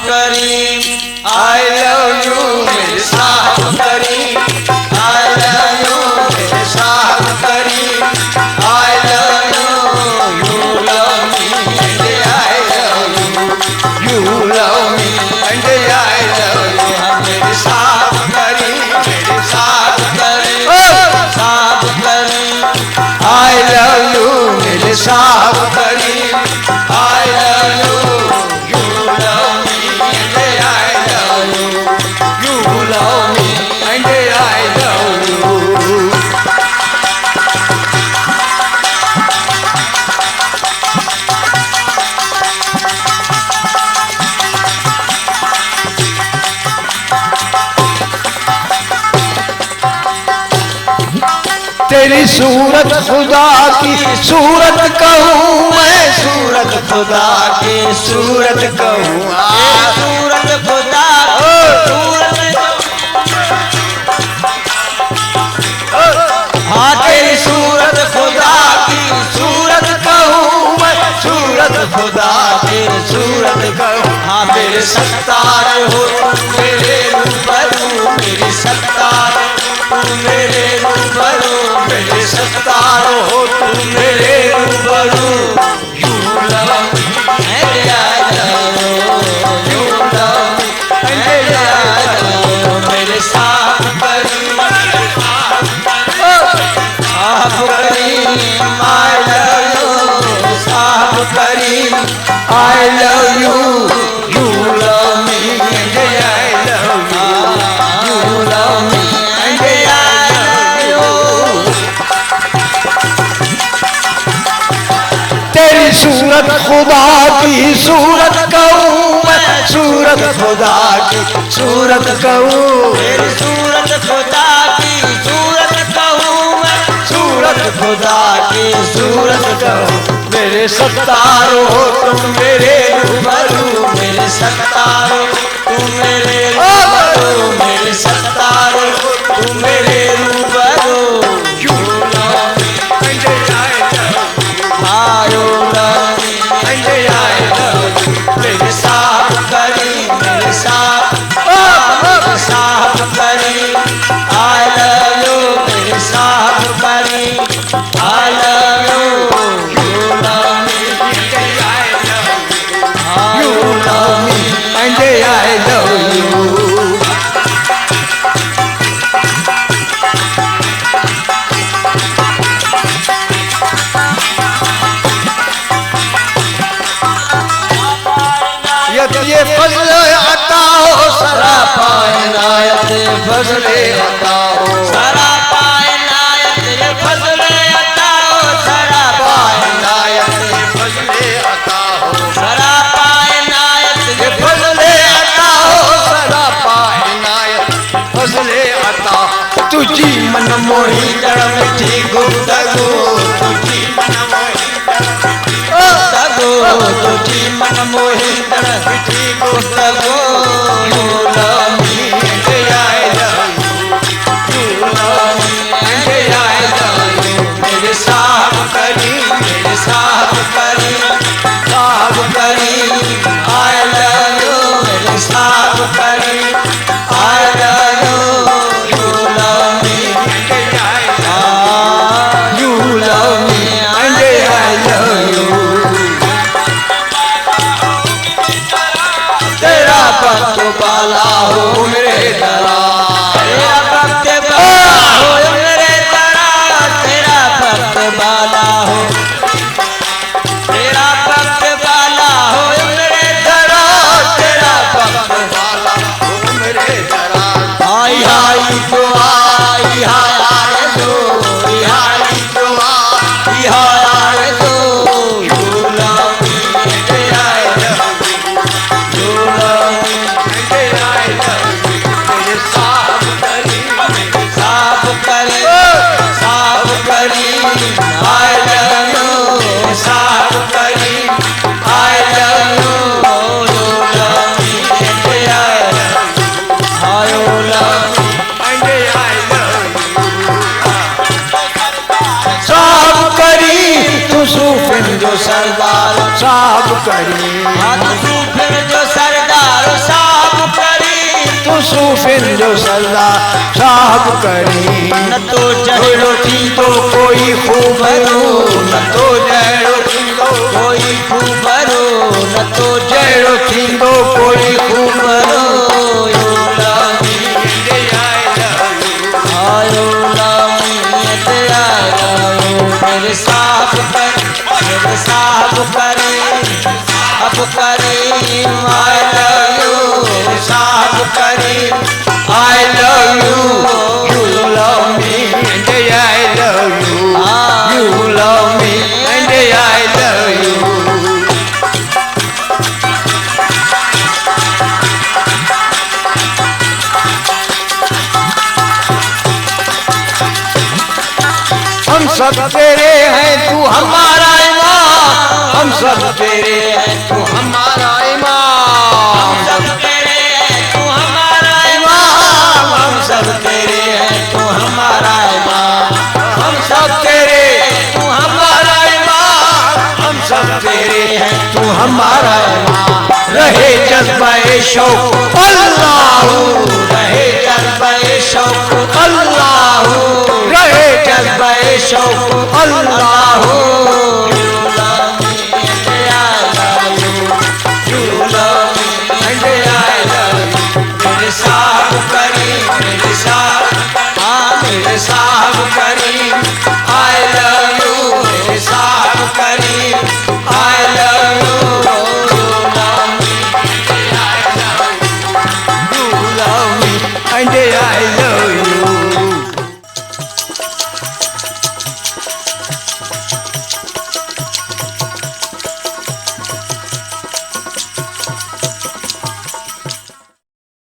Karim I love you मेरे साहब करीम I love you मेरे साहब करीम I love you you love me and I love you you love me and I love you मेरे साहब करीम साहब करीम I love you मेरे साहब करीम I love you you love me and I love you you love me and I love you तेरी सूरत खुदा की सूरत कहूँ मैं सूरत खुदा की सूरत कहूँ सूरत खुदा हाँ तेरी सूरत खुदा की सूरत कहूँ मैं सूरत खुदा की सूरत कहूँ हाँ मेरे सत्तार हो मेरे रूबरू मेरी सत्तार मेरे रूबरू मेरे सत्तार हो तू मेरे रूबरू you love me and I love you you love me and I love you मेरे साहब करीम साहब करीम I love you साहब करीम I love you you love me and I love you you love me and I तेरी सूरत खुदा की सूरत कहूँ मैं सूरत खुदा की सूरत कहूँ तेरी सूरत खुदा की सूरत कहूँ मैं सूरत खुदा की सूरत कहूँ मेरे सत्तार हो तुम मेरे रूबरू मेरे सत्तार हो तुम मेरे रूबरू मेरे सत्तार हो तुम मेरे रूबरू you love me and I love you and I love you मेरे साहब करीम मेरे साहब करीम I love you मेरे साहब करीम I love you you love me and I love you you love me and I love you ये फजल अता हो सरापा इनायत फजल अता हो सरापा इनायत ये फजल अता हो सरापा इनायत ये फजल अता हो सरापा इनायत ये फजल अता हो सरापा इनायत फजल अता तुझी मन मोही जड़ मिठी गुफ्तगू तुझी मन मोही तुझी मन मोही जड़ मिठी गुफ्तगू you love me and I love you you love me and I love you मेरे साहब करीम साहब करीम I love you मेरे साहब करीम I love you you love me and I love you love me and I love you तेरा भक्त बाला हो मेरे दरा तेरा भक्त बाला हो मेरे दरा तेरा भक्त बाला हो तेरा भक्त बाला हो मेरे दरा तेरा भक्त बाला हो मेरे दरा हाय हाय तो आई हाय तो हाय तो आई हाय तो you love me and I love you you love me and I love you SuFin जो सल्ला साहब करी न तो जहिड़ो थींदो कोई खूबरो न तो जहिड़ो थींदो कोई खूबरो न तो जहिड़ो थींदो कोई खूबरो आयो लामीत आयो मेरे साहब करे अब करे I love you साहब करे I love you, you love me, and I love you. You love me, and I love you. हम सब तेरे हैं, तू हमारा इमाम। हम सब तेरे हैं, तू हमारा इमाम। सब तेरे हैं तू हमारा इमाम हम सब तेरे हैं तू हमारा इमाम हम सब तेरे, तू हमारा इमाम हम सब तेरे हैं, तू हमारा इमाम रहे जज्बा-ए शौक अल्लाह, रहे जज्बा-ए शौक अल्लाह, रहे जज्बा-ए शौक अल्लाह।